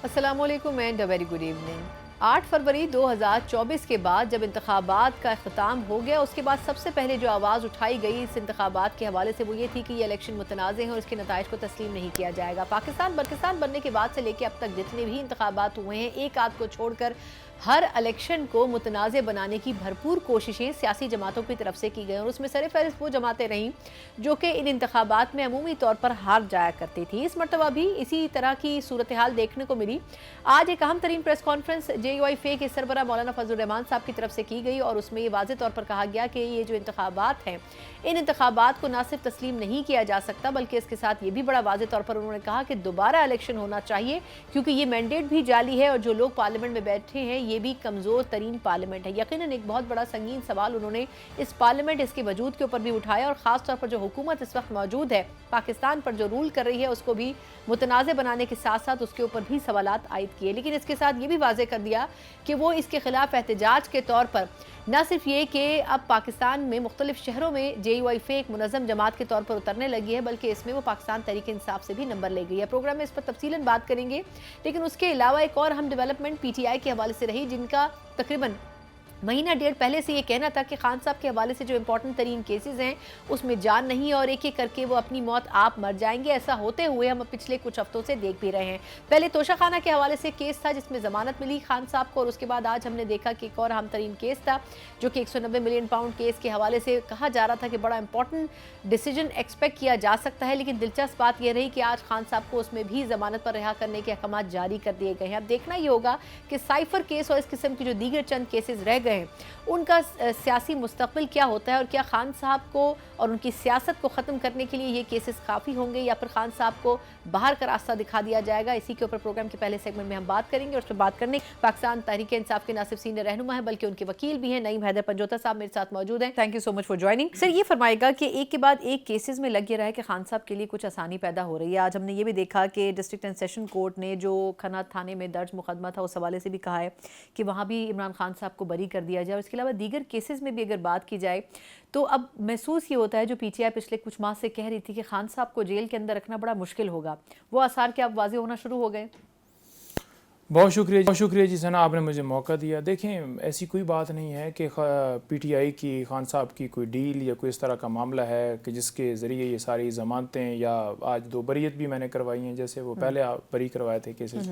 अस्सलामुअलैकुम and a very good evening. 8 फरवरी 2024 के बाद जब इंतखाबात का अख्ताम हो गया, उसके बाद सबसे पहले जो आवाज़ उठाई गई इस इंतखाबात के हवाले से वो ये थी कि ये इलेक्शन मुतनाज़ हैं और इसके नताइज को तस्लीम नहीं किया जाएगा। पाकिस्तान बनने के बाद से लेकर अब तक जितने भी इंतखाबात हुए हैं, एक आध को छोड़कर हर इलेक्शन को मुतनाज़ बनाने की भरपूर कोशिशें सियासी जमातों की तरफ से की गई और उसमें सरफहरिस्त वो जमातें रहीं जो कि इन इंतखाबात में अमूमी तौर पर हार जाया करती थी। इस मरतबा भी इसी तरह की सूरत हाल देखने को मिली। आज एक अहम तरीन प्रेस कॉन्फ्रेंस JUIF के सरबराह मौलाना फजलुर रहमान साहब की तरफ से की गई और उसमें ये वाज़ेह तौर पर कहा गया कि ये जो इंतखाबात हैं, इन इंतखाबात को ना सिर्फ तस्लीम नहीं किया जा सकता बल्कि इसके साथ ये भी बड़ा वाज़ेह तौर पर उन्होंने कहा कि दोबारा इलेक्शन होना चाहिए, क्योंकि ये मैंडेट भी जाली है और जो लोग पार्लियामेंट में बैठे हैं ये भी कमज़ोर तरीन पार्लियामेंट है। यकीनन एक बहुत बड़ा संगीन सवाल उन्होंने इस पार्लियामेंट, इसके वजूद के ऊपर भी उठाया और ख़ास तौर पर जो हुकूमत इस वक्त मौजूद है पाकिस्तान पर, जो रूल कर रही है, उसको भी मुतनाज़ बनाने के साथ साथ उसके ऊपर भी सवालात आयद किए। लेकिन इसके साथ ये भी वाज़ेह कर दिया कि वो इसके खिलाफ एहतजाज के तौर पर न सिर्फ ये कि अब पाकिस्तान में मुख्तलिफ शहरों में JUIF एक मुनज़्ज़म जमात के तौर पर उतरने लगी है, बल्कि इसमें वो पाकिस्तान तहरीक इंसाफ से भी नंबर ले गई है। प्रोग्राम में इस पर तफसीलन बात करेंगे, लेकिन उसके अलावा एक और अहम डेवलपमेंट PTI के हवाले से रही, जिनका तकरीबन महीना डेढ़ पहले से ये कहना था कि खान साहब के हवाले से जो इंपॉर्टेंट तरीन केसेस हैं उसमें जान नहीं और एक एक करके वो अपनी मौत आप मर जाएंगे। ऐसा होते हुए हम पिछले कुछ हफ्तों से देख भी रहे हैं। पहले तोशा खाना के हवाले से केस था जिसमें जमानत मिली खान साहब को, और उसके बाद आज हमने देखा कि एक और अहम तरीन केस था जो कि 190 मिलियन पाउंड केस के हवाले से कहा जा रहा था कि बड़ा इंपॉर्टेंट डिसीजन एक्सपेक्ट किया जा सकता है। लेकिन दिलचस्प बात यह रही कि आज खान साहब को उसमें भी जमानत पर रिहा करने के अहकाम जारी कर दिए गए हैं। अब देखना ये होगा कि साइफर केस और इस किस्म की जो दीगर चंद केसेस रह गए हैं उनका सियासी मुस्तकबिल क्या होता है और क्या खान साहब को और उनकी सियासत को ख़त्म करने के लिए ये केसेस काफ़ी होंगे या फिर खान साहब को बाहर का रास्ता दिखा दिया जाएगा। इसी के ऊपर प्रोग्राम के पहले सेगमेंट में हम बात करेंगे। और उस पर बात करने पाकिस्तान तहरीक इंसाफ के ना सिर्फ सीनियर रहनुमा है बल्कि उनके वकील भी हैं, नईम हैदर पंजोता साहब मेरे साथ मौजूद हैं। Thank you so much for joining. Sir, ये फरमाएगा कि एक के बाद एक केसेस में लग रहा है कि खान साहब के लिए कुछ आसानी पैदा हो रही है। आज हमने ये भी देखा कि डिस्ट्रिक्ट एंड सेशन कोर्ट ने जो खन्ना थाने में दर्ज मुकदमा था उस हवाले से भी कहा है कि वहाँ भी इमरान खान साहब को बरी कर दिया जाए। और इसके अलावा दीगर केसेस में भी अगर बात की जाए तो अब महसूस ये होता है, जो PTI पिछले कुछ माह से कह रही थी कि खान साहब को जेल के अंदर रखना बड़ा मुश्किल होगा, वो आसार क्या अब वाज़ेह होना शुरू हो गए। बहुत शुक्रिया जी सना, आपने मुझे मौका दिया। देखें, ऐसी कोई बात नहीं है कि PTI की खान साहब की कोई डील या कोई इस तरह का मामला है कि जिसके ज़रिए ये सारी ज़मानतें, या आज 2 बरीयत भी मैंने करवाई हैं जैसे वो पहले बरी करवाए थे केसेस,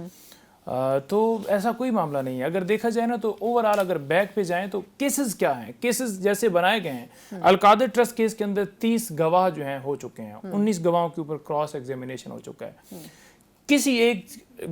तो ऐसा कोई मामला नहीं है। अगर देखा जाए ना तो ओवरऑल अगर बैक पे जाएं तो केसेस क्या हैं, केसेस जैसे बनाए गए हैं। अलकादर ट्रस्ट केस के अंदर 30 गवाह जो हैं हो चुके हैं, 19 गवाहों के ऊपर क्रॉस एग्जामिनेशन हो चुका है। किसी एक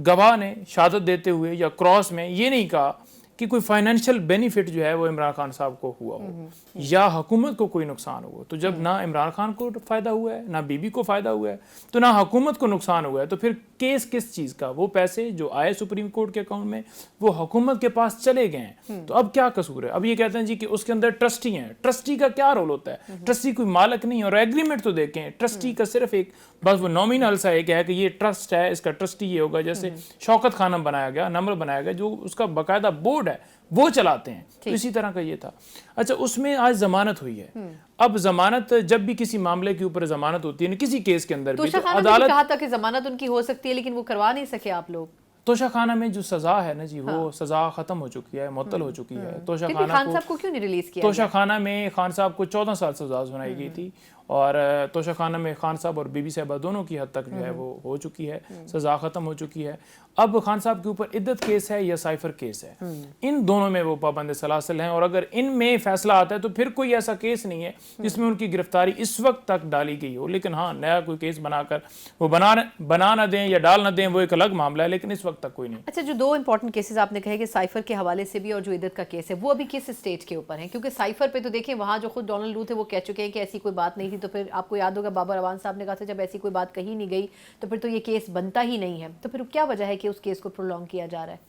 गवाह ने शहादत देते हुए या क्रॉस में ये नहीं कहा कि कोई फाइनेंशियल बेनिफिट जो है वो इमरान खान साहब को हुआ हो या हुकूमत को कोई नुकसान हुआ। तो जब ना इमरान खान को फ़ायदा हुआ है, ना बीबी को फ़ायदा हुआ है, तो ना हुकूमत को नुकसान हुआ है, तो फिर केस किस चीज़ का? वो पैसे जो आए सुप्रीम कोर्ट के अकाउंट में वो हुकूमत के पास चले गए हैं। तो अब क्या कसूर है? अब ये कहते हैं जी कि उसके अंदर ट्रस्टी हैं। ट्रस्टी का क्या रोल होता है? ट्रस्टी कोई मालिक नहीं। और एग्रीमेंट तो देखें, ट्रस्टी का सिर्फ एक बस वो नॉमिनल सा एक है कि ये ट्रस्ट है, इसका ट्रस्टी ये होगा। जैसे शौकत खानम बनाया गया, नम्र बनाया गया, जो उसका बाकायदा बोर्ड है वो चलाते हैं। तो इसी तरह का ये था। अच्छा, उसमें आज जमानत हुई है। अब जमानत, जब भी किसी मामले के ऊपर जमानत होती है, किसी केस के अंदर भी, तो अदालत कहा था कि जमानत उनकी हो सकती है, लेकिन वो करवा नहीं सके आप लोग। तोशा खाना में जो सजा है ना जी, वो सजा खत्म हो चुकी है, मुअत्तल हो चुकी है। तोशा खाना खान साहब को क्यों नहीं रिलीज किया? तोशा खाना में खान साहब को 14 साल सजा सुनाई गई थी और तोशा खाना में खान साहब और बीबी साहबा दोनों की हद तक जो है वो हो चुकी है, सजा खत्म हो चुकी है। अब खान साहब के ऊपर इद्दत केस है या साइफर केस है, इन दोनों में वो पाबंद सलासिल हैं। और अगर इनमें फैसला आता है तो फिर कोई ऐसा केस नहीं है जिसमें उनकी गिरफ्तारी इस वक्त तक डाली गई हो। लेकिन हाँ, नया कोई केस बनाकर वो बना ना दें या डाल ना दें, वो एक अलग मामला है, लेकिन इस वक्त तक कोई नहीं। अच्छा, जो 2 इंपॉर्टेंट केसेस आपने कहे कि साइफर के हवाले से भी और जो इद्दत का केस है, वो अभी किस स्टेज के ऊपर है? क्योंकि साइफर पे तो देखें, वहाँ जो खुद डोनाल्ड लू थे वो कह चुके हैं कि ऐसी कोई बात नहीं थी। तो फिर आपको याद होगा बाबर अवान साहब ने कहा था जब ऐसी कोई बात कही नहीं गई तो फिर तो ये केस बनता ही नहीं है। तो फिर क्या वजह है कि उस केस को प्रोलॉन्ग किया जा रहा है?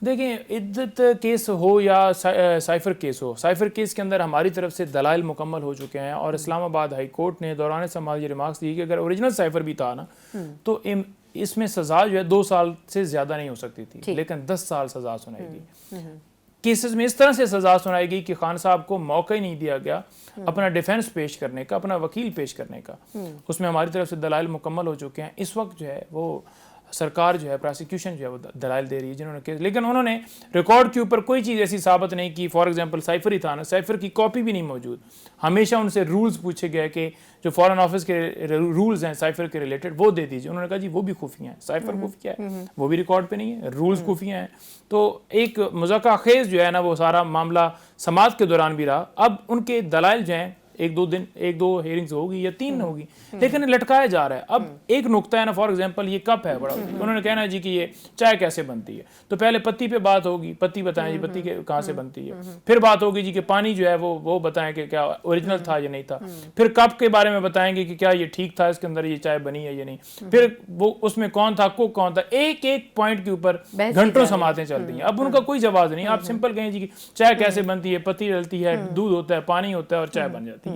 देखें, इद्दत केस हो या साइफर केस हो, साइफर केस के अंदर हमारी तरफ से दलाइल मुकम्मल हो चुके हैं और इस्लामाबाद हाई कोर्ट ने दौरान समाज ये रिमार्क्स दी कि अगर ओरिजिनल साइफर भी था ना तो इसमें सजा जो है 2 साल से ज़्यादा नहीं हो सकती थी, लेकिन 10 साल सजा सुनाएगी। केसेस में इस तरह से सजा सुनाई गई कि खान साहब को मौका ही नहीं दिया गया अपना डिफेंस पेश करने का, अपना वकील पेश करने का। उसमें हमारी तरफ से दलाइल मुकम्मल हो चुके हैं। इस वक्त जो है वो सरकार जो है, प्रोसिक्यूशन जो है वो दलाइल दे रही है जिन्होंने केस, लेकिन उन्होंने रिकॉर्ड के ऊपर कोई चीज़ ऐसी साबित नहीं की। फॉर एग्जांपल साइफर ही था ना, साइफर की कॉपी भी नहीं मौजूद। हमेशा उनसे रूल्स पूछे गए कि जो फॉरेन ऑफिस के रूल्स हैं साइफर के रिलेटेड वो दे दीजिए। उन्होंने कहा जी वो भी खुफिया है, साइफर खुफिया है, वो भी रिकॉर्ड पे नहीं है, रूल्स खुफिया हैं। तो एक मज़ाक़ा खेज़ जो है ना वो सारा मामला समात के दौरान भी रहा। अब उनके दलाइल जो हैं एक दो हेयरिंग्स होगी या 3 होगी, लेकिन लटकाया जा रहा है। अब एक नुक्ता है ना, फॉर एग्जांपल ये कप है बड़ा, उन्होंने कहना है जी कि ये चाय कैसे बनती है, तो पहले पत्ती पे बात होगी, पत्ती बताएं जी पत्ती कहाँ से बनती है, फिर बात होगी जी कि पानी जो है वो बताएं कि क्या ओरिजिनल था या नहीं था, फिर कप के बारे में बताएंगे कि क्या ये ठीक था, इसके अंदर ये चाय बनी है या नहीं, फिर वो उसमें कौन था, कुक कौन था, एक एक पॉइंट के ऊपर घंटों समातें चलती हैं। अब उनका कोई जवाब नहीं, आप सिंपल कहें जी कि चाय कैसे बनती है, पत्ती डलती है, दूध होता है, पानी होता है और चाय बन जाती है।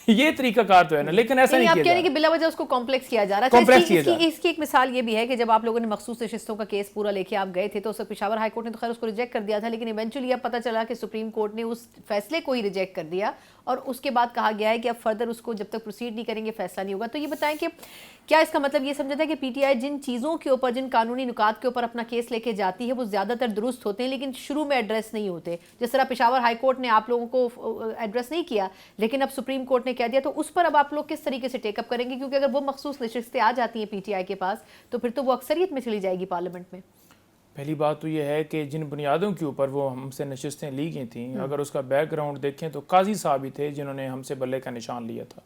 ये तरीका कार तो है ना, लेकिन ऐसा नहीं आप किया कह रहे हैं कि बिला वजह उसको कॉम्प्लेक्स किया जा रहा है। कॉम्प्लेक्स किया जा रहा है। इसकी एक मिसाल ये भी है कि जब आप लोगों ने मखसूस नशिस्तों का केस पूरा लेके आप गए थे तो उस वक्त पेशावर हाई कोर्ट ने तो खैर उसको रिजेक्ट कर दिया था, लेकिन इवेंचुअली अब पता चला कि सुप्रीम कोर्ट ने उस फैसले को ही रिजेक्ट कर दिया और उसके बाद कहा गया है कि अब फर्दर उसको जब तक प्रोसीड नहीं करेंगे फैसला नहीं होगा। तो ये बताएं कि क्या इसका मतलब ये समझा था कि पीटीआई जिन चीज़ों के ऊपर, जिन कानूनी नुकात के ऊपर अपना केस लेके जाती है वो ज़्यादातर दुरुस्त होते हैं लेकिन शुरू में एड्रेस नहीं होते। जिस तरह पेशावर हाई कोर्ट ने आप लोगों को एड्रेस नहीं किया लेकिन अब सुप्रीम कोर्ट ने कह दिया, तो उस पर अब आप लोग किस तरीके से टेकअप करेंगे? क्योंकि अगर वो मखसूस नशिस्तें आ जाती हैं पीटीआई के पास तो फिर तो वो अक्सरियत में चली जाएगी पार्लियामेंट में। पहली बात तो ये है कि जिन बुनियादों के ऊपर वो हमसे नशिस्तें ली गई थी, अगर उसका बैकग्राउंड देखें तो काजी साहब ही थे जिन्होंने हमसे बल्ले का निशान लिया था।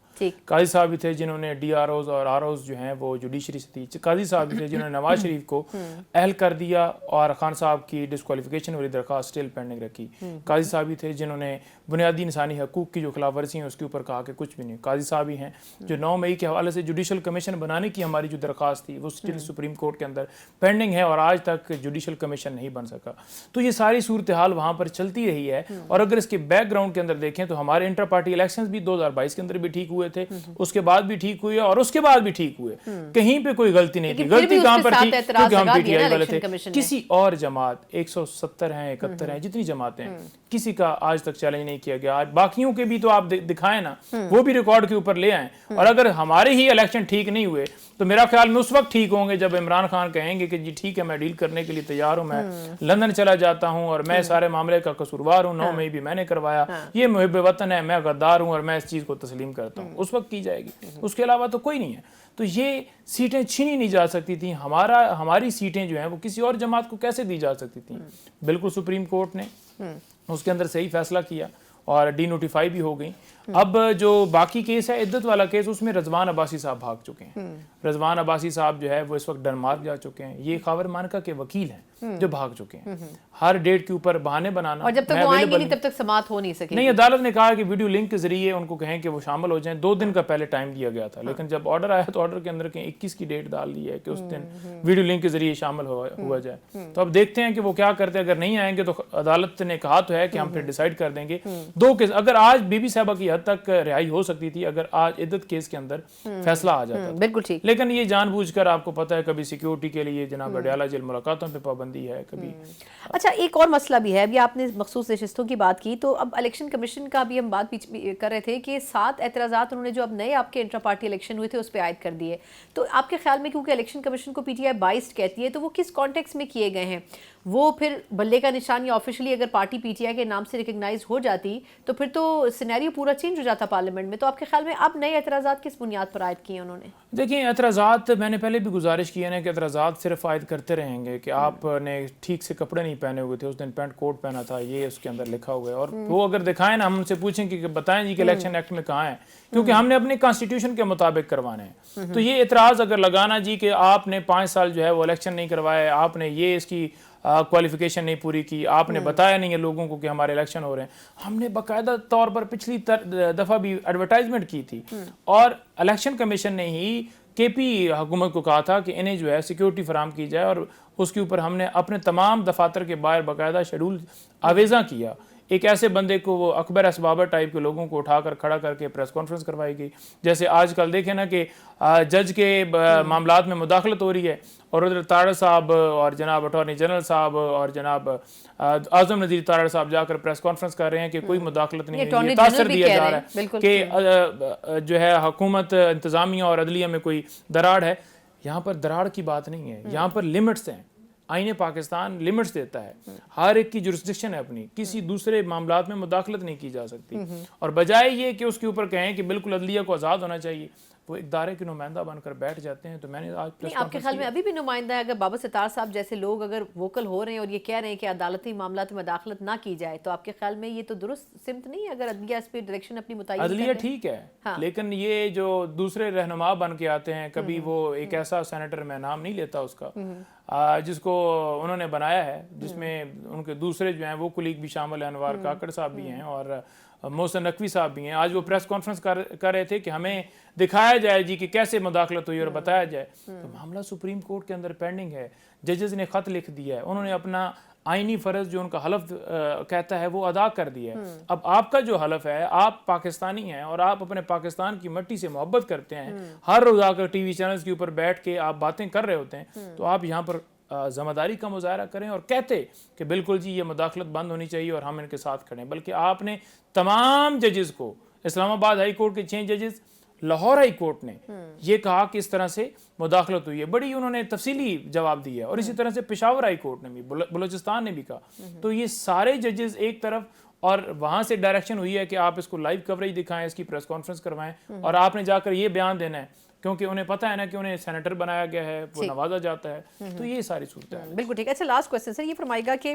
काजी साहब ही थे जिन्होंने DROs और ROs जो हैं वो जुडिशरी से थी। काजी साहब ही थे जिन्होंने नवाज शरीफ को अहल कर दिया और खान साहब की डिस्क्वालिफिकेशन वाली दरख्वास्त स्टिल पेंडिंग रखी। काजी साहब ही थे जिन्होंने बुनियादी इंसानी हकूक़ की जो खिलाफ वर्जी है उसके ऊपर कहा कि कुछ भी नहीं। काजी साहब ही हैं जो 9 मई के हवाले से जुडिशल कमीशन बनाने की हमारी जो दरख्वास्त थी वो स्टिल सुप्रीम कोर्ट के अंदर पेंडिंग है और आज तक जुडिशल कमीशन नहीं बन सका। तो ये सारी सूरत हाल वहाँ पर चलती रही है। और अगर इसके बैकग्राउंड के अंदर देखें तो हमारे इंटर पार्टी इलेक्शंस भी 2022 के अंदर भी ठीक हुए थे, उसके बाद भी ठीक हुए और उसके बाद भी ठीक हुए। कहीं पे कोई गलती नहीं थी। गलती कहाँ पर थी? क्योंकि हम पीटीआई वाले थे। किसी और जमात 170 हैं, 71 हैं, जितनी जमातें हैं, किसी का आज तक चैलेंज नहीं किया गया। आज बाकियों के भी तो आप दिखाएं ना, वो भी रिकॉर्ड के ऊपर ले आए। और अगर हमारे ही इलेक्शन ठीक नहीं हुए तो मेरा ख्याल में उस वक्त ठीक होंगे जब इमरान खान कहेंगे कि जी ठीक है मैं डील करने के लिए तैयार हूं, मैं लंदन चला जाता हूं और मैं सारे मामले का कसूरवार हूं, 9 मई भी मैंने करवाया, ये मुहिब वतन है, मैं गद्दार हूं और मैं इस चीज को तस्लीम करता हूं, उस वक्त की जाएगी। उसके अलावा तो कोई नहीं है। तो ये सीटें छीनी नहीं जा सकती थी। हमारी सीटें जो हैं वो किसी और जमात को कैसे दी जा सकती थी? बिल्कुल सुप्रीम कोर्ट ने उसके अंदर सही फैसला किया और डीनोटिफाई भी हो गई। अब जो बाकी केस है, इद्दत वाला केस, उसमें रजवान अब्बासी साहब भाग चुके हैं। रजवान अब्बासी साहब जो है वो इस वक्त डेनमार्क जा चुके हैं। ये खावर मानका के वकील हैं जो भाग चुके हैं। हर डेट के ऊपर बहाने बनाना, और जब तक वो आएंगे नहीं तब तक समाअत हो नहीं सकेगी। नहीं, अदालत ने कहा कि वीडियो लिंक के जरिए उनको कहें कि वो शामिल हो जाएं। 2 दिन का पहले टाइम दिया गया था, लेकिन जब ऑर्डर आया तो ऑर्डर के अंदर के 21 की डेट डाल दी है कि उस दिन वीडियो लिंक के जरिए शामिल हुआ जाए। तो अब देखते हैं कि वो क्या करते हैं। अगर नहीं आएंगे तो अदालत ने कहा तो है कि हम फिर डिसाइड कर देंगे। 2 केस, अगर आज बीबी साहबा की हद तक रिहाई हो सकती थी अगर आज इद्दत केस के अंदर फैसला आ जाता। बिल्कुल ठीक। लेकिन ये जानबूझकर, आपको पता है, कभी सिक्योरिटी के लिए जनाब अडयाला जेल मुलाकातों पे पाबंदी है, कभी। अच्छा, एक और मसला भी है। अभी आपने मखसूस नशिस्तों की बात की तो अब इलेक्शन कमीशन का भी हम बात कर रहे थे कि 7 एतराज़ात उन्होंने जो अब नए आपके इंट्रा पार्टी इलेक्शन हुए थे उस पर आयद कर दिए। तो आपके ख्याल में, क्योंकि इलेक्शन कमीशन को पीटीआई बाइस्ड कहती है, तो वो किस कॉन्टेक्स्ट में किए गए हैं? वो फिर बल्ले का निशान या ऑफिशियली अगर पार्टी पीटीआई के नाम से रिकग्नाइज हो जाती तो फिर तो सिनेरियो पूरा चेंज हो जाता पार्लियामेंट में। तो आपके ख्याल में अब नए एतराज़ात किस बुनियाद पर आयद किए उन्होंने? देखिए, एतराज़ात मैंने पहले भी गुजारिश की है ना कि एतराज़ात सिर्फ आयद करते रहेंगे कि आपने ठीक से कपड़े नहीं पहने हुए थे, उस दिन पैंट कोट पहना था, ये उसके अंदर लिखा हुआ है। और वो अगर दिखाएं ना, हम उनसे पूछें कि बताएं जी कि इलेक्शन एक्ट में कहाँ है, क्योंकि हमने अपने कॉन्स्टिट्यूशन के मुताबिक करवाने हैं। तो ये एतराज़ अगर लगाना जी कि आपने 5 साल जो है वो इलेक्शन नहीं करवाए, आपने ये इसकी क्वालिफिकेशन नहीं पूरी की, आपने बताया नहीं है लोगों को कि हमारे इलेक्शन हो रहे हैं। हमने बाकायदा तौर पर पिछली दफ़ा भी एडवर्टाइजमेंट की थी और इलेक्शन कमीशन ने ही केपी हुकूमत को कहा था कि इन्हें जो है सिक्योरिटी फराम की जाए और उसके ऊपर हमने अपने तमाम दफातर के बाहर बाकायदा शेड्यूल आवेज़ा किया। एक ऐसे बंदे को, वो अकबर असबाबर टाइप के लोगों को उठाकर खड़ा करके प्रेस कॉन्फ्रेंस करवाई गई। जैसे आजकल देखें ना कि जज के मामलात में मुदाखलत हो रही है और उधर तारड़ साहब और जनाब अटॉर्नी जनरल साहब और जनाब आजम नज़ीर तारड़ साहब जाकर प्रेस कॉन्फ्रेंस कर रहे हैं कि कोई मुदाखलत नहीं है। ये तासर दिया जा रहा है कि जो है हुकूमत, इंतज़ामिया और अदलिया में कोई दरार है। यहाँ पर दरार की बात नहीं है, यहाँ पर लिमिट्स हैं। आईने पाकिस्तान लिमिट्स देता है, हर एक की जुरिस्डिक्शन है अपनी, किसी दूसरे मामलात में मुदाखलत नहीं की जा सकती। और बजाय ये कि उसके ऊपर कहें कि बिल्कुल अदलिया को आज़ाद होना चाहिए, वो एक दायरे के नुमाइंदा बनकर बैठ जाते हैं। तो मैंने आज नहीं, आपके ख्याल में अभी भी नुमाइंदा है? अगर बाबा सितार साहब जैसे लोग अगर वोकल हो रहे हैं और ये कह रहे हैं कि अदालती मामलात में मुदाखलत ना की जाए, तो आपके ख्याल में ये तो दुरुस्त सिमत नहीं है? अगर अदलिया इस पर डायरेक्शन अपनी मुतय्यन अदलिया कर दे? ठीक है, हाँ। लेकिन ये जो दूसरे रहनुमा बन के आते हैं, कभी वो एक ऐसा सेनेटर, मैं नाम नहीं लेता उसका, जिसको उन्होंने बनाया है, जिसमें उनके दूसरे जो हैं वो कुलीग भी शामिल हैं, अनवार काकड़ साहब भी हैं और मोहसिन नकवी साहब भी हैं। आज वो प्रेस कॉन्फ्रेंस कर रहे थे कि हमें दिखाया जाए जी कि कैसे मुदाखलत हुई और बताया जाए। तो मामला सुप्रीम कोर्ट के अंदर पेंडिंग है, जजेस ने ख़त लिख दिया है, उन्होंने अपना आईनी फ़र्ज जो उनका हलफ कहता है वो अदा कर दिया है। अब आपका जो हलफ है, आप पाकिस्तानी हैं और आप अपने पाकिस्तान की मिट्टी से मोहब्बत करते हैं, हर रोज़ आकर टीवी चैनल्स के ऊपर बैठ के आप बातें कर रहे होते हैं, तो आप यहाँ पर ज़िम्मेदारी का मुजाहरा करें और कहते कि बिल्कुल जी ये मुदाखलत बंद होनी चाहिए और हम इनके साथ खड़े हैं। बल्कि आपने तमाम जजेस को, इस्लामाबाद हाई कोर्ट के 6 जजेस, लाहौर हाई कोर्ट ने ये कहा कि इस तरह से मुदाखलत हुई है, बड़ी उन्होंने तफसीली जवाब दिया। और इसी तरह से पेशावर हाई कोर्ट ने भी, बलूचिस्तान ने भी कहा। तो ये सारे जजेस एक तरफ, और वहाँ से डायरेक्शन हुई है कि आप इसको लाइव कवरेज दिखाएं, इसकी प्रेस कॉन्फ्रेंस करवाएं, और आपने जाकर ये बयान देना है, क्योंकि उन्हें पता है ना कि उन्हें सेनेटर बनाया गया है, वो नवाजा जाता है। तो ये सारी सूरत है। बिल्कुल ठीक है। अच्छा, लास्ट क्वेश्चन सर, ये फरमाएगा कि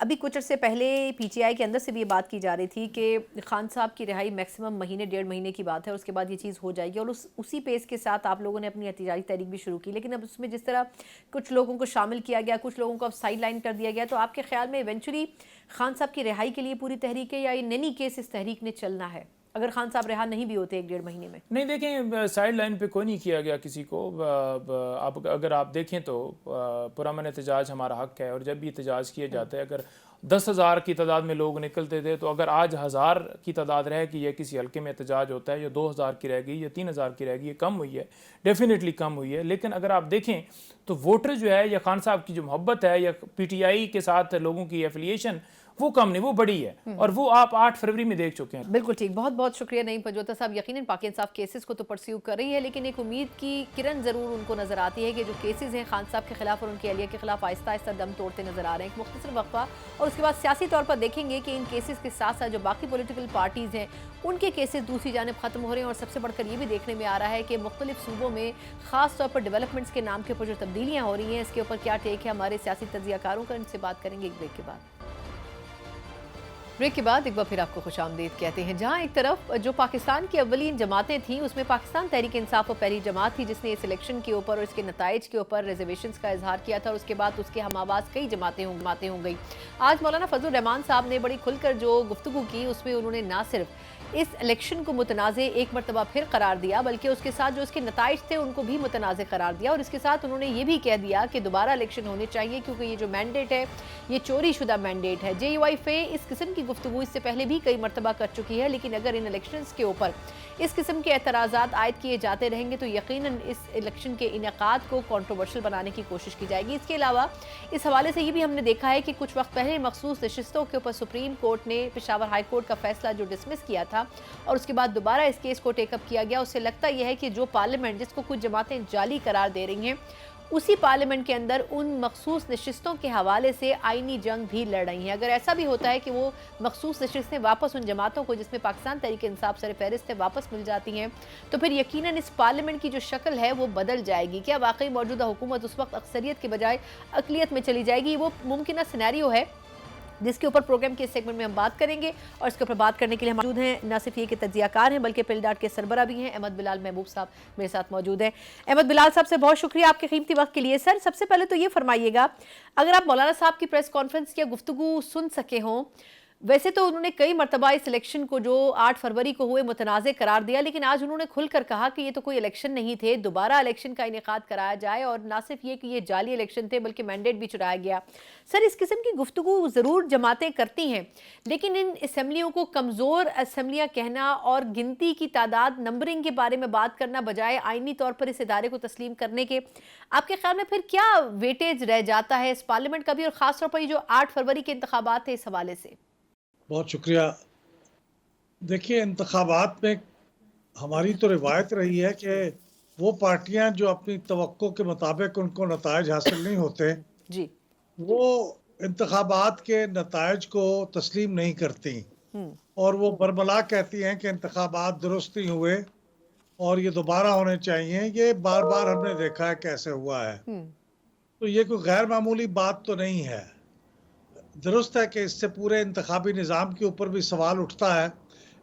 अभी कुछ अर्से पहले पीटीआई के अंदर से भी ये बात की जा रही थी कि खान साहब की रिहाई मैक्सिमम महीने 1.5 महीने की बात है, उसके बाद ये चीज़ हो जाएगी, और उसी पेस के साथ आप लोगों ने अपनी एहतिजाजी तहरीक भी शुरू की। लेकिन अब उसमें जिस तरह कुछ लोगों को शामिल किया गया, कुछ लोगों को अब साइड लाइन कर दिया गया, तो आपके ख्याल में इवेंचुअली खान साहब की रिहाई के लिए पूरी तहरीक है, या इन एनी केस इस तहरीक ने चलना है अगर खान साहब रिहा नहीं भी होते 1-1.5 महीने में? नहीं, देखें, साइड लाइन पे कोई नहीं किया गया किसी को। आप अगर आप देखें तो पुरअमन एहतजाज हमारा हक है, और जब भी एहतजाज किए जाते हैं, अगर 10,000 की तादाद में लोग निकलते थे, तो अगर आज 1,000 की तादाद रह कि यह किसी हल्के में एहतजाज होता है, या 2,000 की रह गई या 3,000 की रह गई, ये कम हुई है, डेफिनेटली कम हुई है। लेकिन अगर आप देखें तो वोटर जो है, या खान साहब की जो मोहब्बत है, या पीटीआई के साथ लोगों की एफिलिएशन, वो कम नहीं, वो बड़ी है, और वो आप 8 फरवरी में देख चुके हैं। बिल्कुल ठीक, बहुत बहुत शुक्रिया नईम पंजोता साहब। यकीनन पाक इंसाफ केसेस को तो परस्यू कर रही है, लेकिन एक उम्मीद की किरण ज़रूर उनको नज़र आती है कि जो केसेस हैं खान साहब के खिलाफ और उनकी अहलिया के खिलाफ आहिस्ता आहिस्ता दम तोड़ते नजर आ रहे हैं। एक मुख्तसर वक्फा, और उसके बाद सियासी तौर पर देखेंगे कि इन केसेस के साथ साथ जो बाकी पॉलिटिकल पार्टीज़ हैं उनके केसेस दूसरी जानब ख़त्म हो रहे हैं। और सबसे बढ़कर ये भी देखने में आ रहा है कि मुख्तलिफ सूबों में ख़ास तौर पर डेवलपमेंट्स के नाम के ऊपर जो तब्दीलियाँ हो रही हैं, इसके ऊपर क्या टेक है हमारे सियासी तज्ज़ियाकारों का, इनसे बात करेंगे एक ब्रेक के बाद। ब्रेक के बाद एक बार फिर आपको खुशामदीद कहते हैं। जहां एक तरफ जो पाकिस्तान की अव्वलीन जमातें थीं, उसमें पाकिस्तान तहरीक इंसाफ वो पहली जमात थी जिसने इस इलेक्शन के ऊपर और इसके नताइज के ऊपर रिजर्वेशंस का इजहार किया था, और उसके बाद उसके हम आवाज़ कई जमातें हो गई। आज मौलाना फजल रहमान साहब ने बड़ी खुलकर जो गुफ्तगू की, उसमें उन्होंने ना सिर्फ इस इलेक्शन को मुतनाज़े एक मरतबा फिर करार दिया, बल्कि उसके साथ जो उसके नताइज थे उनको भी मुतनाज़े करार दिया, और इसके साथ उन्होंने ये भी कह दिया कि दोबारा इलेक्शन होने चाहिए, क्योंकि ये जो मैंडेट है ये चोरी शुदा मैंडेट है। JUI इस किस्म की गुफ्तगू इससे पहले भी कई मरतबा कर चुकी है, लेकिन अगर इन इलेक्शंस के ऊपर इस किस्म के एतराज़ात आयद किए जाते रहेंगे तो यकीनन इस इलेक्शन के इनेकाद को कॉन्ट्रोवर्शियल बनाने की कोशिश की जाएगी। इसके अलावा इस हवाले से ये भी हमने देखा है कि कुछ वक्त पहले मखसूस नशिस्तों के ऊपर सुप्रीम कोर्ट ने पेशावर हाई कोर्ट का फैसला जो डिसमिस किया था, और उसके बाद दोबारा इस केस को टेकअप किया गया। उससे लगता यह है कि जो पार्लियामेंट जिसको कुछ जमातें जाली करार दे रही हैं, उसी पार्लियामेंट के अंदर उन मखसूस नशिस्तों के हवाले से आईनी जंग भी लड़ रही हैं। अगर ऐसा भी होता है कि वो मखसूस नशिस्तें वापस उन जमातों को जिसमें पाकिस्तान तहरीक इंसाफ सर फहरिस्त है वापस मिल जाती हैं, तो फिर यकीनन इस पार्लियामेंट की जो शक्ल है वो बदल जाएगी। क्या वाकई मौजूदा हुकूमत उस वक्त अक्सरियत के बजाय अकलियत में चली जाएगी? वो मुमकिन सिनेरियो है जिसके ऊपर प्रोग्राम के इस सेगमेंट में हम बात करेंगे, और इसके ऊपर बात करने के लिए हम मौजूद हैं न सिर्फ ये कि तज्जियाकार हैं बल्कि पिलडाट के सरबरा भी हैं। अहमद बिलाल महबूब साहब मेरे साथ मौजूद हैं। अहमद बिलाल साहब से बहुत शुक्रिया आपके कीमती वक्त के लिए। सर, सबसे पहले तो ये फरमाइएगा, अगर आप मौलाना साहब की प्रेस कॉन्फ्रेंस या गुफ्तगू सुन सके हों, वैसे तो उन्होंने कई मरतबा इस इलेक्शन को जो 8 फरवरी को हुए मुतनाज़े करार दिया, लेकिन आज उन्होंने खुलकर कहा कि ये तो कोई इलेक्शन नहीं थे, दोबारा इलेक्शन का इनेकाद कराया जाए, और ना सिर्फ ये कि ये जाली इलेक्शन थे बल्कि मैंडेट भी चुराया गया। सर, इस किस्म की गुफ्तगू ज़रूर जमातें करती हैं, लेकिन इन असम्बलियों को कमज़ोर असम्बलियाँ कहना और गिनती की तादाद नंबरिंग के बारे में बात करना बजाय आइनी तौर पर इस इदारे को तस्लीम करने के, आपके ख्याल में फिर क्या वेटेज रह जाता है इस पार्लियामेंट का भी, और ख़ास तौर पर ये जो 8 फरवरी के इंतखाबात थे इस हवाले से? बहुत शुक्रिया। देखिए, इंतखाबात में हमारी तो रिवायत रही है कि वो पार्टियां जो अपनी तवक्को के मुताबिक उनको नतायज हासिल नहीं होते, जी। वो इंतखाबात के नतायज को तस्लीम नहीं करती हम्म। और वो बरमला कहती हैं कि इंतखाबात दुरुस्त नहीं हुए और ये दोबारा होने चाहिए। ये बार बार हमने देखा है कैसे हुआ है। हम्म। तो ये कोई गैर मामूली बात तो नहीं है। दुरुस्त है कि इससे पूरे इंतखाबी निज़ाम के ऊपर भी सवाल उठता है,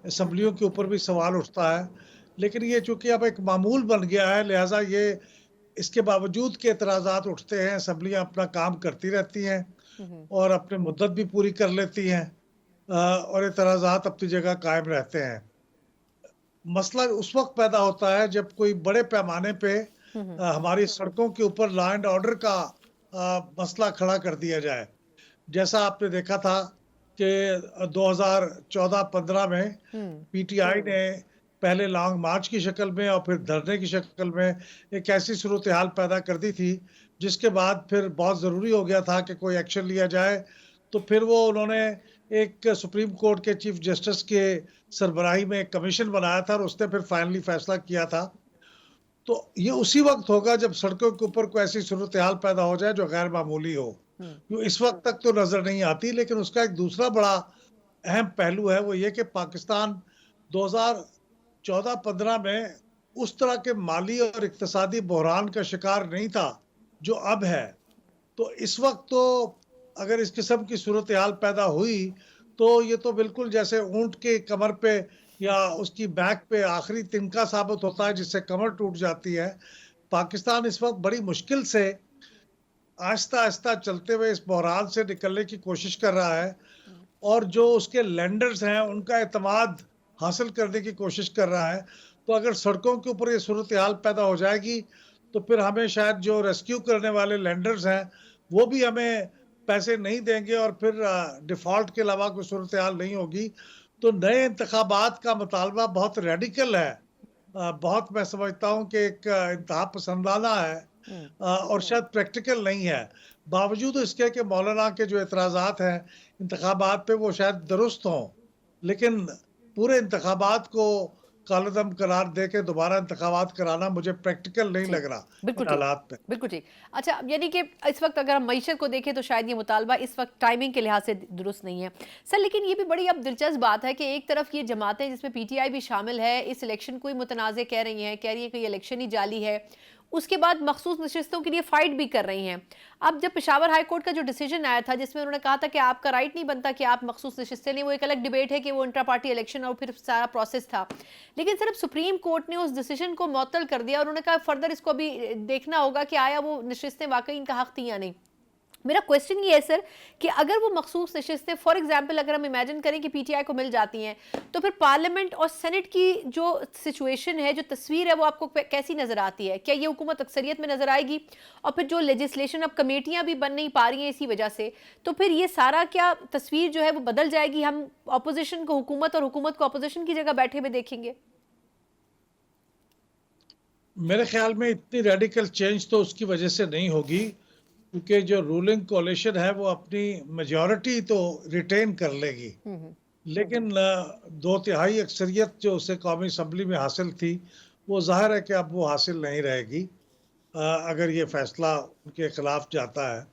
असम्बलियों के ऊपर भी सवाल उठता है, लेकिन ये चूंकि अब एक मामूल बन गया है, लिहाजा ये इसके बावजूद के एतराज़ात उठते हैं, असम्बलियाँ अपना काम करती रहती हैं हम्म। और अपनी मुद्दत भी पूरी कर लेती हैं और एतराज़ात अपनी जगह कायम रहते हैं। मसला उस वक्त पैदा होता है जब कोई बड़े पैमाने पे हम्म। हमारी सड़कों के ऊपर लॉ एंड ऑर्डर का मसला खड़ा कर दिया जाए। जैसा आपने देखा था कि 2014-15 में हम्म। पीटीआई ने पहले लॉन्ग मार्च की शक्ल में और फिर धरने की शक्ल में एक ऐसी सूरत हाल पैदा कर दी थी, जिसके बाद फिर बहुत ज़रूरी हो गया था कि कोई एक्शन लिया जाए। तो फिर वो उन्होंने एक सुप्रीम कोर्ट के चीफ जस्टिस के सरबराही में एक कमीशन बनाया था और उसने फिर फाइनली फैसला किया था। तो ये उसी वक्त होगा जब सड़कों के ऊपर कोई ऐसी सूरत हाल पैदा हो जाए जो गैर मामूली हो। हम्म। जो इस वक्त तक तो नजर नहीं आती, लेकिन उसका एक दूसरा बड़ा अहम पहलू है, वो ये कि पाकिस्तान 2014-15 में उस तरह के माली और इक्तसादी बहरान का शिकार नहीं था जो अब है। तो इस वक्त तो अगर इस किस्म की सूरत हाल पैदा हुई तो ये तो बिल्कुल जैसे ऊंट के कमर पे या उसकी बैक पे आखिरी तिनका साबित होता है जिससे कमर टूट जाती है। पाकिस्तान इस वक्त बड़ी मुश्किल से आहिस्ता आहिस्ता चलते हुए इस बहरान से निकलने की कोशिश कर रहा है और जो उसके लैंडर्स हैं उनका एतमाद हासिल करने की कोशिश कर रहा है। तो अगर सड़कों के ऊपर ये सूरत हाल पैदा हो जाएगी तो फिर हमें शायद जो रेस्क्यू करने वाले लैंडर्स हैं वो भी हमें पैसे नहीं देंगे और फिर डिफ़ॉल्ट के अलावा कोई सूरत हाल नहीं होगी। तो नए इंतखाबात का मुतालबा बहुत रेडिकल है, बहुत मैं समझता हूँ कि एक इंतहा पसंदाना है हम्म। और शायद प्रैक्टिकल नहीं है। बावजूद इसके कि मौलाना के जो एतराज़ात हैं इंतखाबात पे वो शायद दुरुस्त हों, लेकिन पूरे इंतखाबात को कालेदम करार दे के दोबारा इंतखाबात कराना मुझे प्रैक्टिकल नहीं ठीक, लग रहा बिल्कुल इन ठीक, हालात पे। बिल्कुल ठीक। अच्छा, अब यानी कि इस वक्त अगर हम मईशत को देखें तो शायद ये मुतालबा इस वक्त टाइमिंग के लिहाज से दुरुस्त नहीं है सर, लेकिन ये भी बड़ी अब दिलचस्प बात है कि एक तरफ ये जमातें जिसमें पीटीआई भी शामिल है इस इलेक्शन को ही मुतनाज़ कह रही हैं, कह रही हैं कि ये इलेक्शन ही जाली है, उसके बाद मखसूस नशिस्तों के लिए फाइट भी कर रही हैं। अब जब पेशावर हाई कोर्ट का जो डिसीजन आया था जिसमें उन्होंने कहा था कि आपका राइट नहीं बनता कि आप मखसूस नशिस्तें लें, वो एक अलग डिबेट है कि वो इंट्रा पार्टी इलेक्शन और फिर सारा प्रोसेस था, लेकिन सिर्फ सुप्रीम कोर्ट ने उस डिसीजन को मुअत्तल कर दिया और उन्होंने कहा फर्दर इसको अभी देखना होगा कि आया वो नशिस्तें वाकई इनका हक थी या नहीं। मेरा क्वेश्चन ये है सर कि अगर वो मखसूस नशिस्तें फॉर एग्जांपल अगर हम इमेजिन करें कि पीटीआई को मिल जाती हैं तो फिर पार्लियामेंट और सेनेट की जो सिचुएशन है, जो तस्वीर है, वो आपको कैसी नज़र आती है? क्या ये हुकूमत अक्सरियत में नज़र आएगी और फिर जो लेजिस्लेशन अब कमेटियां भी बन नहीं पा रही हैं इसी वजह से, तो फिर ये सारा क्या तस्वीर जो है वो बदल जाएगी, हम अपोजिशन को हुकूमत और हुकूमत को अपोजिशन की जगह बैठे हुए देखेंगे? मेरे ख्याल में इतनी रेडिकल चेंज तो उसकी वजह से नहीं होगी, क्योंकि जो रूलिंग कोalition है वो अपनी मेजॉरिटी तो रिटेन कर लेगी, लेकिन 2/3 अक्सरियत जो उसे कौमी असम्बली में हासिल थी वो जाहिर है कि अब वो हासिल नहीं रहेगी अगर ये फैसला उनके खिलाफ जाता है।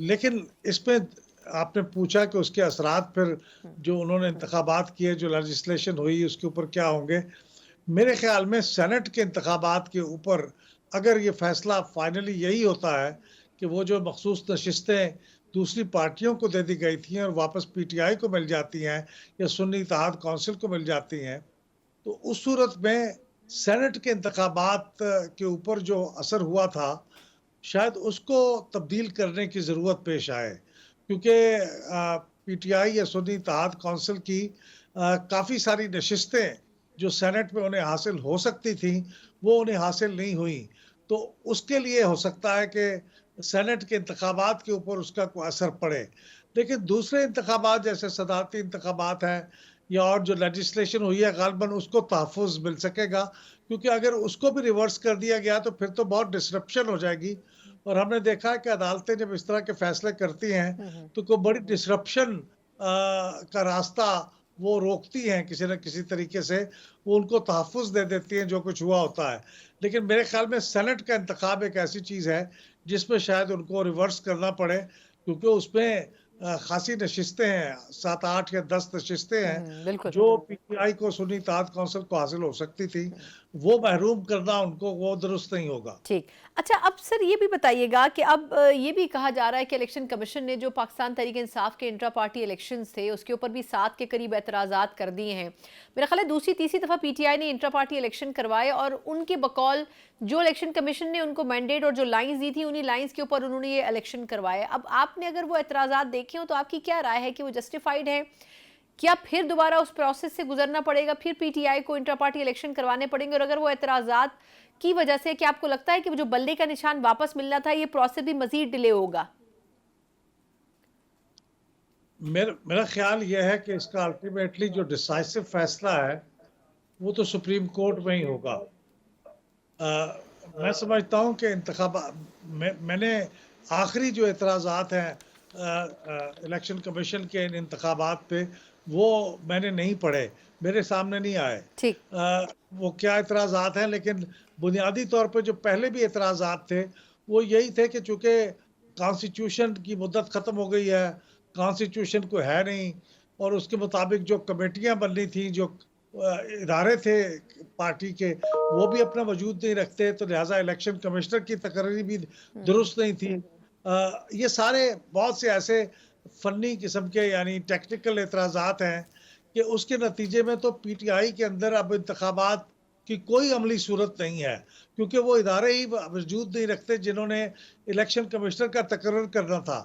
लेकिन इसमें आपने पूछा कि उसके असरात फिर जो उन्होंने इंतखाबात किए, जो लेजिस्लेशन हुई उसके ऊपर क्या होंगे। मेरे ख्याल में सेनेट के इंतखाबात के ऊपर अगर ये फैसला फाइनली यही होता है कि वो जो मखसूस नशिस्तें दूसरी पार्टियों को दे दी गई थी और वापस पीटीआई को मिल जाती हैं या सुन्नी इत्तेहाद काउंसिल को मिल जाती हैं, तो उस सूरत में सेनेट के इंतखाबात के ऊपर जो असर हुआ था शायद उसको तब्दील करने की ज़रूरत पेश आए, क्योंकि पीटीआई या सुन्नी इत्तेहाद काउंसिल की काफ़ी सारी नशिस्तें जो सेनेट में उन्हें हासिल हो सकती थी वो उन्हें हासिल नहीं हुई। तो उसके लिए हो सकता है कि सेनेट के इंतखाबात के ऊपर उसका कोई असर पड़े, लेकिन दूसरे इंतखाबात जैसे सदारती इंतखाबात हैं या और जो लेजिस्लेशन हुई है गालबन उसको तहफ़्फ़ुज़ मिल सकेगा, क्योंकि अगर उसको भी रिवर्स कर दिया गया तो फिर तो बहुत डिसरप्शन हो जाएगी और हमने देखा है कि अदालतें जब इस तरह के फैसले करती हैं तो कोई बड़ी डिसरप्शन का रास्ता वो रोकती हैं किसी न किसी तरीके से, वो उनको तहफ़्फ़ुज़ दे देती हैं जो कुछ हुआ होता है। लेकिन मेरे ख्याल में सेनेट का इंतखाब एक ऐसी चीज़ है जिसमें शायद उनको रिवर्स करना पड़े, क्योंकि उसमें खासी नशिस्तें हैं, 7, 8 या 10 नशिस्तें हैं बिल्कुल। जो पीटीआई को सुन्नी इत्तेहाद कौंसिल को हासिल हो सकती थी। वो महरूम करना उनको वो दुरुस्त नहीं होगा। ठीक। अच्छा, अब सर ये भी बताइएगा कि अब ये भी कहा जा रहा है कि इलेक्शन कमीशन ने जो पाकिस्तान तहरीक-ए-इंसाफ के इंट्रा पार्टी इलेक्शंस थे, उसके ऊपर भी 7 के करीब एतराज़ात कर दिए हैं। मेरा ख़्याल है दूसरी तीसरी दफ़ा पीटीआई ने इंट्रा पार्टी इलेक्शन करवाए और उनके बकौल जो इलेक्शन कमीशन ने उनको मैंडेट और जो लाइन्स दी थी, उन्हीं लाइन्स के ऊपर उन्होंने ये इलेक्शन करवाए। अब आपने अगर वो एतराज़ात देखे हों तो आपकी क्या राय है कि वो जस्टिफाइड है? क्या फिर दोबारा उस प्रोसेस से गुजरना पड़ेगा, फिर पीटीआई को इंट्रा पार्टी इलेक्शन करवाने पड़ेंगे? और अगर वो एतराज़ात की वजह से क्या आपको लगता है कि वो जो बल्ले का निशान वापस मिलना था, ये प्रोसेस भी मजीद डिले होगा? मेरा ख्याल ये है कि इसका अल्टीमेटली जो डिसाइसिव फैसला है वो तो सुप्रीम कोर्ट में ही होगा। मैं समझता हूँ कि मैंने आखिरी जो एतराज़ात हैं इलेक्शन कमीशन के इन इंतखाबात पे, वो मैंने नहीं पढ़े, मेरे सामने नहीं आए। ठीक। वो क्या एतराज़ात हैं, लेकिन बुनियादी तौर पे जो पहले भी एतराज़ात थे वो यही थे कि चूँकि कॉन्स्टिट्यूशन की मुद्दत ख़त्म हो गई है, कॉन्स्टिट्यूशन कोई है नहीं, और उसके मुताबिक जो कमेटियाँ बननी थी, जो इदारे थे पार्टी के, वो भी अपना वजूद नहीं रखते, तो लिहाजा इलेक्शन कमिश्नर की तकरीरी भी दुरुस्त नहीं थी। ये सारे बहुत से ऐसे फ़नी किस्म के यानी टेक्निकल एतराज़ात हैं कि उसके नतीजे में तो पीटीआई के अंदर अब इंतखाबात की कोई अमली सूरत नहीं है, क्योंकि वो इदारे ही वजूद नहीं रखते जिन्होंने इलेक्शन कमिश्नर का तकर्रर करना था,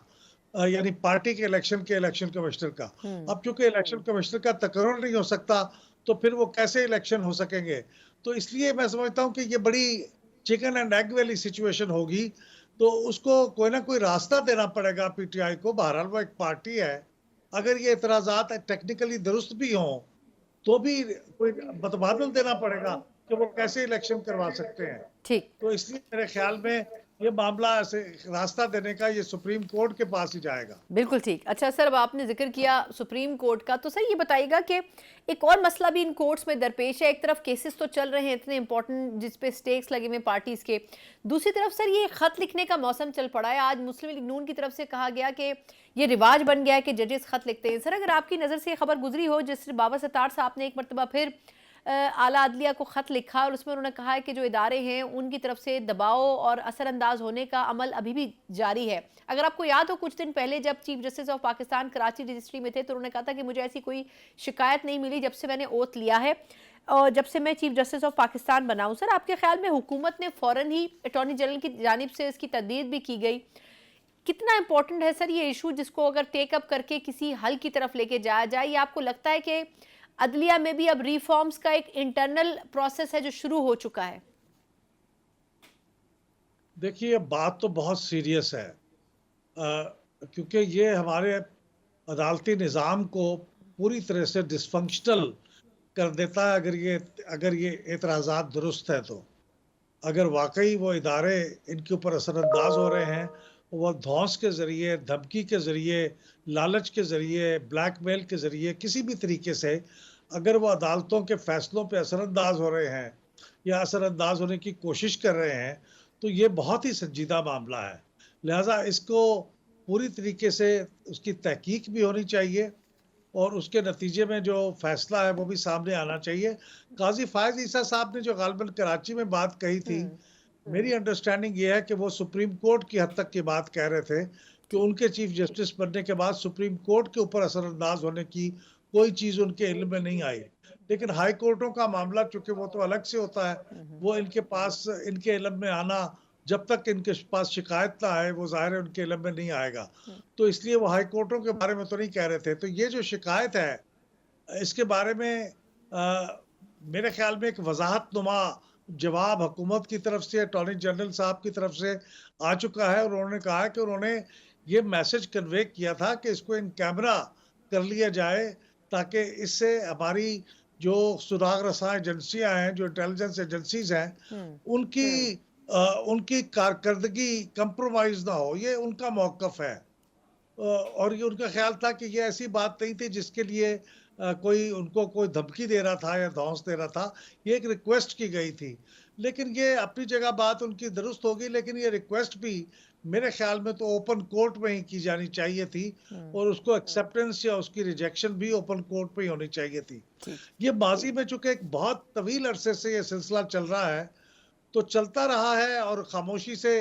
यानी पार्टी के इलेक्शन कमिश्नर का। अब चूंकि इलेक्शन कमिश्नर का तकर्रर नहीं हो सकता, तो फिर वो कैसे इलेक्शन हो सकेंगे? तो इसलिए मैं समझता हूँ कि ये बड़ी चिकन एंड एग वाली सिचुएशन होगी, तो उसको कोई ना कोई रास्ता देना पड़ेगा पीटीआई को। बहरहाल वो एक पार्टी है, अगर ये एतराज़ात टेक्निकली दुरुस्त भी हों, तो भी कोई बतबादल देना पड़ेगा कि वो कैसे इलेक्शन करवा सकते हैं। ठीक। तो इसलिए मेरे ख्याल में ये मामला ऐसे रास्ता देने का ये सुप्रीम कोर्ट के पास ही जाएगा। बिल्कुल ठीक। अच्छा सर, अब आपने जिक्र किया सुप्रीम कोर्ट का, तो सर ये बताइएगा कि एक और मसला भी इन कोर्ट्स में दरपेश है। एक तरफ केसेस तो चल रहे हैं इतने इंपॉर्टेंट जिस पे स्टेक्स लगे हुए पार्टीज के, दूसरी तरफ सर ये खत लिखने का मौसम चल पड़ा है। आज मुस्लिम लीग नून की तरफ से कहा गया कि ये रिवाज बन गया है कि जजेस खत लिखते हैं। सर अगर आपकी नज़र से ये खबर गुजरी हो, जिस बाबा सत्तार साहब ने एक मरतबा फिर आला अदलिया को ख़त लिखा और उसमें उन्होंने कहा है कि जो इदारे हैं उनकी तरफ से दबाव और असरअंदाज होने का अमल अभी भी जारी है। अगर आपको याद हो, कुछ दिन पहले जब chief justice of Pakistan Karachi registry में थे तो उन्होंने कहा था कि मुझे ऐसी कोई शिकायत नहीं मिली जब से मैंने ओथ लिया है और जब से मैं चीफ जस्टिस ऑफ पाकिस्तान बना हूँ। सर आपके ख्याल में हुकूमत ने फ़ौरन ही अटॉर्नी जनरल की जानिब से इसकी तरदीद भी की गई, कितना इंपॉर्टेंट है सर ये इशू, जिसको अगर टेकअप करके किसी हल की तरफ लेके जाया जाए, या आपको लगता है कि अदलिया में भी अब रिफॉर्म्स का एक इंटरनल प्रोसेस है जो शुरू हो चुका है? देखिए, बात तो बहुत सीरियस है, क्योंकि ये हमारे अदालती निज़ाम को पूरी तरह से डिसफंक्शनल कर देता है अगर ये एतराज़ात दुरुस्त है तो। अगर वाकई वो इदारे इनके ऊपर असरअंदाज हो रहे हैं, वो धौंस के ज़रिए, धमकी के ज़रिए, लालच के ज़रिए, ब्लैकमेल के ज़रिए, किसी भी तरीके से अगर वो अदालतों के फ़ैसलों पे असरअंदाज हो रहे हैं या असरअंदाज होने की कोशिश कर रहे हैं, तो ये बहुत ही संजीदा मामला है। लिहाजा इसको पूरी तरीके से उसकी तहकीक भी होनी चाहिए और उसके नतीजे में जो फ़ैसला है वो भी सामने आना चाहिए। काज़ी फ़ायज़ ईसा साहब ने जो ग़ालिबन कराची में बात कही थी, मेरी अंडरस्टैंडिंग ये है कि वो सुप्रीम कोर्ट की हद तक की बात कह रहे थे कि उनके चीफ जस्टिस बनने के बाद सुप्रीम कोर्ट के ऊपर असरअंदाज होने की कोई चीज़ उनके इल्म में नहीं आई। लेकिन हाई कोर्टों का मामला चूंकि वो तो अलग से होता है, वो इनके पास इनके इल्म में आना, जब तक इनके पास शिकायत ना आए वो ज़ाहिर है उनके इल्म में नहीं आएगा। तो इसलिए वो हाई कोर्टों के बारे में तो नहीं कह रहे थे। तो ये जो शिकायत है, इसके बारे में मेरे ख्याल में एक वजाहतनुमा जवाब हुकूमत की तरफ से, अटॉर्नी जनरल साहब की तरफ से आ चुका है और उन्होंने कहा है कि उन्होंने ये मैसेज कन्वे किया था कि इसको इन कैमरा कर लिया जाए, ताकि इससे हमारी जो सुराग रसां एजेंसियां हैं, जो इंटेलिजेंस एजेंसीज हैं, उनकी कारकर्दगी कंप्रोमाइज ना हो। ये उनका मौक़िफ़ है और ये उनका ख्याल था कि ये ऐसी बात नहीं थी जिसके लिए कोई उनको कोई धमकी दे रहा था या धौंस दे रहा था। ये एक रिक्वेस्ट की गई थी। लेकिन ये अपनी जगह बात उनकी दुरुस्त होगी, लेकिन ये रिक्वेस्ट भी मेरे ख्याल में तो ओपन कोर्ट में ही की जानी चाहिए थी, और उसको एक्सेप्टेंस या उसकी रिजेक्शन भी ओपन कोर्ट में ही होनी चाहिए थी। ये माजी में चूंकि एक बहुत तवील अरसे से ये सिलसिला चल रहा है, तो चलता रहा है और खामोशी से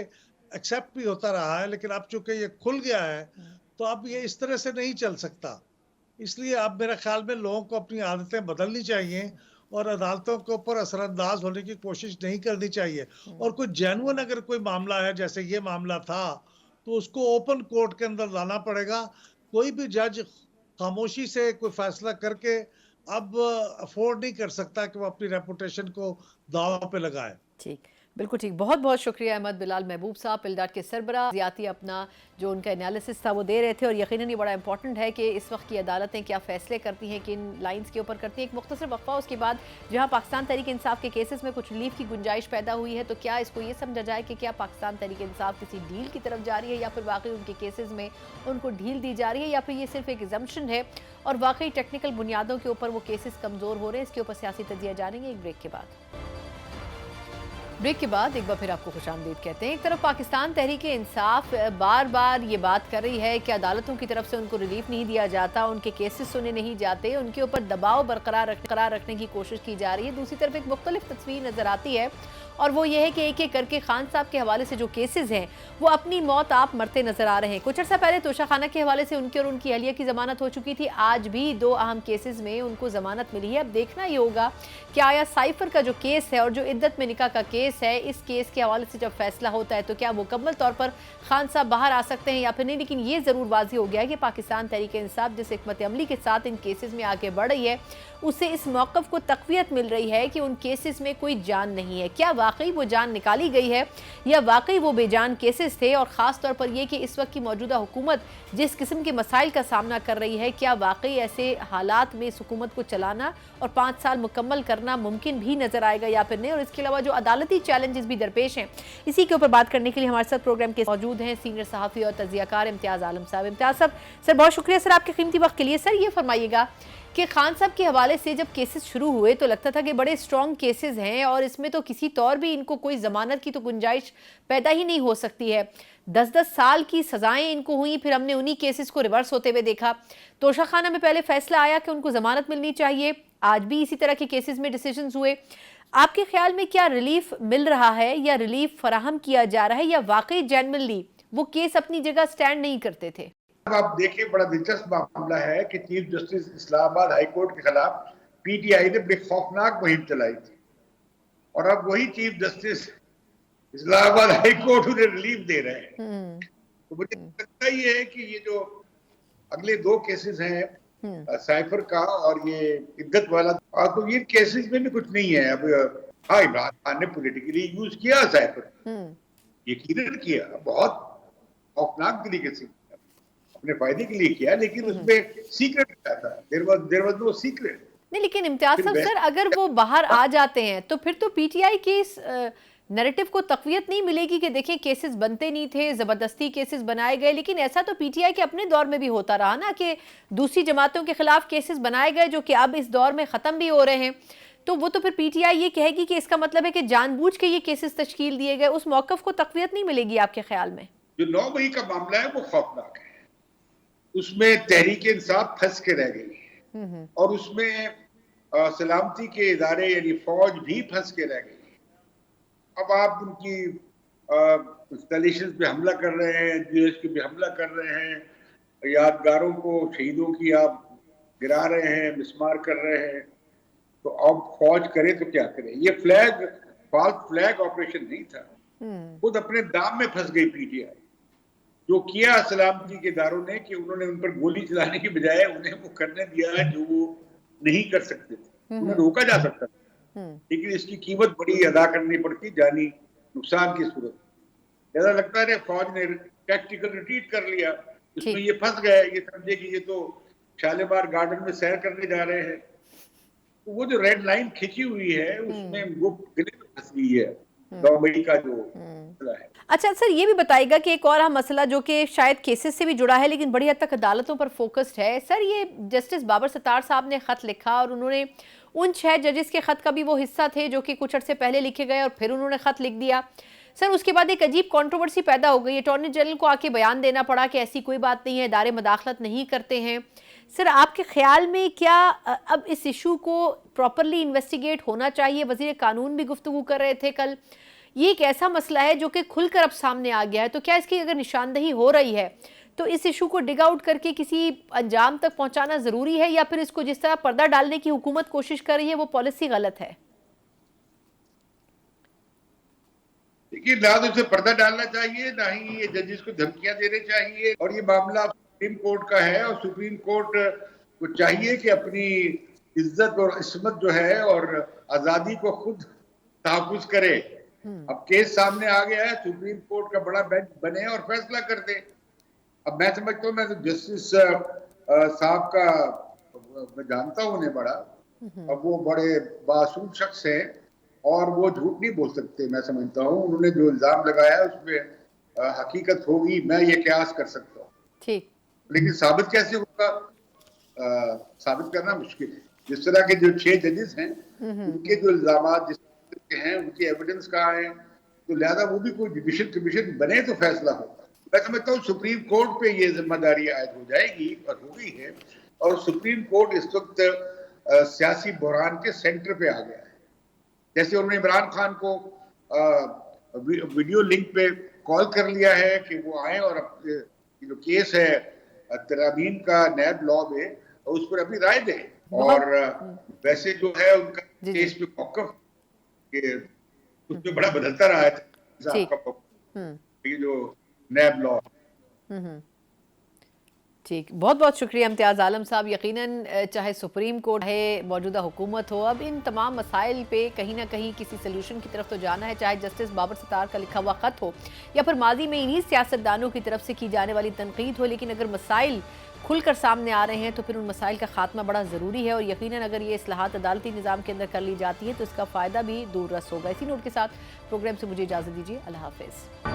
एक्सेप्ट भी होता रहा है, लेकिन अब चूंकि ये खुल गया है तो अब ये इस तरह से नहीं चल सकता। इसलिए अब मेरे ख्याल में लोगों को अपनी आदतें बदलनी चाहिए और अदालतों के ऊपर असरअंदाज होने की कोशिश नहीं करनी चाहिए। और कोई जेन्युइन अगर कोई मामला है जैसे ये मामला था, तो उसको ओपन कोर्ट के अंदर लाना पड़ेगा। कोई भी जज खामोशी से कोई फैसला करके अब अफोर्ड नहीं कर सकता कि वो अपनी रेपुटेशन को दांव पे लगाए। ठीक, बिल्कुल ठीक। बहुत बहुत शुक्रिया अहमद बिलाल महबूब साहब, पिलडाट के सरबरा। ज़ियाती अपना जो उनका एनालिसिस था वो दे रहे थे, और यकीनन ये बड़ा इंपॉर्टेंट है कि इस वक्त की अदालतें क्या फ़ैसले करती हैं, किन लाइंस के ऊपर करती हैं। एक मुख्तसर वक्फा, उसके बाद जहाँ पाकिस्तान तहरीक इंसाफ के केसेस में कुछ रिलीफ की गुंजाइश पैदा हुई है, तो क्या इसको ये समझा जाए कि क्या पाकिस्तान तहरीक इंसाफ किसी डील की तरफ जा रही है, या फिर वाकई उनके केसेस में उनको ढील दी जा रही है, या फिर ये सिर्फ एक एग्जम्पशन है और वाकई टेक्निकल बुनियादों के ऊपर वो केसेस कमज़ोर हो रहे हैं। इसके ऊपर सियासी तजिया जानेंगे एक ब्रेक के बाद। ब्रेक के बाद एक बार फिर आपको खुशामदीद कहते हैं। एक तरफ पाकिस्तान तहरीक इंसाफ बार बार ये बात कर रही है कि अदालतों की तरफ से उनको रिलीफ नहीं दिया जाता, उनके केसेस सुने नहीं जाते, उनके ऊपर दबाव बरकरार रखने की कोशिश की जा रही है। दूसरी तरफ एक मुख्तलिफ तस्वीर नज़र आती है, और वो ये है कि एक एक करके खान साहब के हवाले से जो केसेस हैं वो अपनी मौत आप मरते नजर आ रहे हैं। कुछ अर्सा पहले तोशा खाना के हवाले से उनके और उनकी अहलिया की जमानत हो चुकी थी, आज भी दो अहम केसेस में उनको जमानत मिली है। अब देखना ये होगा कि आया साइफर का जो केस है और जो इद्दत में निकाह का केस है, इस केस के हवाले से जब फैसला होता है तो क्या मुकम्मल तौर पर खान साहब बाहर आ सकते हैं या फिर नहीं। लेकिन ये ज़रूर वाज़ी हो गया है कि पाकिस्तान तहरीक इंसाफ जिस हिकमत अमली के साथ इन केसेस में आगे बढ़ रही है, उससे इस मौक़िफ़ को तक़वियत मिल रही है कि उन केसेस में कोई जान नहीं है। क्या वाकई वो जान निकाली गई है या वाकई वो बेजान केसेस थे, और ख़ास तौर पर यह कि इस वक्त की मौजूदा हुकूमत जिस किस्म के मसाइल का सामना कर रही है, क्या वाकई ऐसे हालात में इस हुकूमत को चलाना और 5 साल मुकम्मल करना मुमकिन भी नजर आएगा या फिर नहीं। और इसके अलावा जो अदालती चैलेंजेस भी दरपेश हैं, इसी के ऊपर बात करने के लिए हमारे साथ प्रोग्राम के मौजूद हैं सीनियर सहाफ़ी और तजियाकार इम्तियाज़ आलम साहब। इम्तियाज़ साहब, सर बहुत शुक्रिया सर आपके कीमती वक्त के लिए। सर ये फरमाइएगा कि खान साहब के हवाले से जब केसेस शुरू हुए तो लगता था कि बड़े स्ट्रॉन्ग केसेस हैं और इसमें तो किसी तौर भी इनको कोई जमानत की तो गुंजाइश पैदा ही नहीं हो सकती है। 10-10 साल की सजाएं इनको हुई, फिर हमने उन्हीं केसेस को रिवर्स होते हुए देखा। तोशा खाना में पहले फैसला आया कि उनको जमानत मिलनी चाहिए, आज भी इसी तरह के केसेस में डिसीजन हुए। आपके ख्याल में क्या रिलीफ मिल रहा है या रिलीफ फराहम किया जा रहा है, या वाकई जेन्युइनली वो केस अपनी जगह स्टैंड नहीं करते थे? अब आप देखिए, बड़ा दिलचस्प मामला है कि chief justice Islamabad high court के खिलाफ पीटीआई ने बड़ी खौफनाक मुहिम चलाई थी, और अब वही chief justice Islamabad high court उन्हें रिलीफ दे रहे हैं। तो मुझे लगता ही है कि ये जो अगले 2 केसेस हैं साइफर का और ये इद्दत वाला, तो ये केसेस में भी कुछ नहीं है। अब हाँ, इमरान खान ने पॉलिटिकली यूज किया साइफर, यकीनन किया, बहुत खौफनाक तरीके से अपने फायदे के लिए किया, लेकिन उसमें सीक्रेट था, देयर वाज नो सीक्रेट। नहीं, लेकिन इम्तियाज साहब सर, अगर वो बाहर आ जाते हैं तो फिर तो पीटीआई के इस नैरेटिव को तक़वियत नहीं मिलेगी कि देखें केसेस बनते नहीं थे, जबरदस्ती केसेस बनाए गए। लेकिन ऐसा तो पीटीआई के अपने दौर में भी होता रहा ना कि दूसरी जमातों के खिलाफ केसेस बनाए गए जो कि अब इस दौर में खत्म भी हो रहे हैं। तो वो तो फिर पीटीआई ये कहेगी कि इसका मतलब है कि जानबूझ के ये केसेस तश्कील दिए गए, उस मौक़िफ़ को तक़वियत नहीं मिलेगी आपके ख्याल में? जो 9 मई का मामला है वो खौफनाक है, उसमें तहरीक इंसाफ फंस के रह गई, और उसमें सलामती के इदारे यानी फौज भी फंस के रह गई। अब आप उनकी इंस्टॉलेशन पे हमला कर रहे हैं, जीएसटी पे हमला कर रहे हैं, यादगारों को, शहीदों की आप गिरा रहे हैं, मिसमार कर रहे हैं, तो अब फौज करे तो क्या करे। ये फॉल्स फ्लैग ऑपरेशन नहीं था, खुद अपने दाम में फंस गई पीटीआई। जो किया सलामती के इदारों ने कि उन्होंने उन पर गोली चलाने की बजाय उन्हें वो करने दिया जो वो नहीं कर सकते थे, उन्हें रोका जा सकता था, लेकिन इसकी कीमत बड़ी अदा करनी पड़ती, जानी नुकसान की सूरत। ऐसा लगता है फौज ने टैक्टिकल रिट्रीट कर लिया, इसमें ये फंस गए, ये समझे कि ये तो शालीमार गार्डन में सैर करने जा रहे हैं। तो वो जो रेड लाइन खिंची हुई है उसमें वो गले में फंस गई है 9 मई का जो मसला है। अच्छा सर, ये भी बताइएगा कि एक और अहम मसला जो कि शायद केसेस से भी जुड़ा है लेकिन बड़ी हद तक अदालतों पर फोकस्ड है। सर, ये जस्टिस बाबर सत्तार साहब ने ख़त लिखा और उन्होंने उन 6 जजेस के खत का भी वो हिस्सा थे जो कि कुछ अर्से पहले लिखे गए और फिर उन्होंने खत लिख दिया। सर, उसके बाद एक अजीब कंट्रोवर्सी पैदा हो गई, अटॉर्नी जनरल को आके बयान देना पड़ा कि ऐसी कोई बात नहीं है, इदारे मदाखलत नहीं करते हैं। सर, आपके ख्याल में क्या अब इस इशू को प्रॉपरली इन्वेस्टिगेट होना चाहिए? वजीर कानून भी गुफ्तगू कर रहे थे कल। ये एक ऐसा मसला है जो कि खुलकर अब सामने आ गया है, तो क्या इसकी अगर निशानदही हो रही है तो इस इशू को डिग आउट करके किसी अंजाम तक पहुंचाना जरूरी है, या फिर इसको जिस तरह पर्दा डालने की हुकूमत कोशिश कर रही है वो पॉलिसी गलत है? देखिए, ना तो इसे पर्दा डालना चाहिए, ना ही ये जजेस को धमकियां देने चाहिए। और ये मामला सुप्रीम कोर्ट का है और सुप्रीम कोर्ट को चाहिए कि अपनी इज्जत और इस्मत जो है और आजादी को खुद तहफ्फुज करे। अब केस सामने आ गया है, सुप्रीम कोर्ट का बड़ा बेंच बने और फैसला कर दे। अब मैं समझता हूँ, मैं तो जस्टिस साहब का मैं जानता हूँ उन्हें बड़ा, अब वो बड़े बासूम शख्स हैं और वो झूठ नहीं बोल सकते। मैं समझता हूँ उन्होंने जो इल्जाम लगाया है उसमें हकीकत होगी, मैं ये कयास कर सकता हूँ। ठीक, लेकिन साबित कैसे होगा, साबित करना मुश्किल है। जिस तरह के जो 6 जजेस हैं उनके जो इल्जाम जिस तरह के हैं, उनकी एविडेंस कहाँ है, तो लिहाजा वो भी कोई जुडिशल कमीशन बने तो फैसला होगा। मैं समझता हूँ सुप्रीम कोर्ट पे ये जिम्मेदारी आयद हो जाएगी और हो गई है। और सुप्रीम कोर्ट इस वक्त सियासी बहरान के सेंटर पे आ गया है। जैसे उन्होंने इमरान खान को वीडियो लिंक पे कॉल कर लिया है कि वो आए और जो केस है तरामीम का नैब लॉ में उस पर अभी राय दें। और वैसे जो है उनका केस पे मौकफ उसमें बड़ा बदलता रहा है ये जो नैब लॉ। ठीक, बहुत बहुत शुक्रिया इम्तियाज़ आलम साहब। यकीनन चाहे सुप्रीम कोर्ट है, मौजूदा हुकूमत हो, अब इन तमाम मसाइल पे कहीं ना कहीं किसी सोल्यूशन की तरफ तो जाना है, चाहे जस्टिस बाबर सत्तार का लिखा हुआ ख़त हो या फिर माजी में इन्हीं सियासतदानों की तरफ से की जाने वाली तनकीद हो। लेकिन अगर मसाइल खुलकर सामने आ रहे हैं तो फिर उन मसाइल का खात्मा बड़ा ज़रूरी है और यकीनन अगर ये इस्लाहात अदालती निज़ाम के अंदर कर ली जाती है तो इसका फ़ायदा भी दूर रस होगा। इसी नोट के साथ प्रोग्राम से मुझे इजाज़त दीजिए। अल्लाह हाफ़िज़।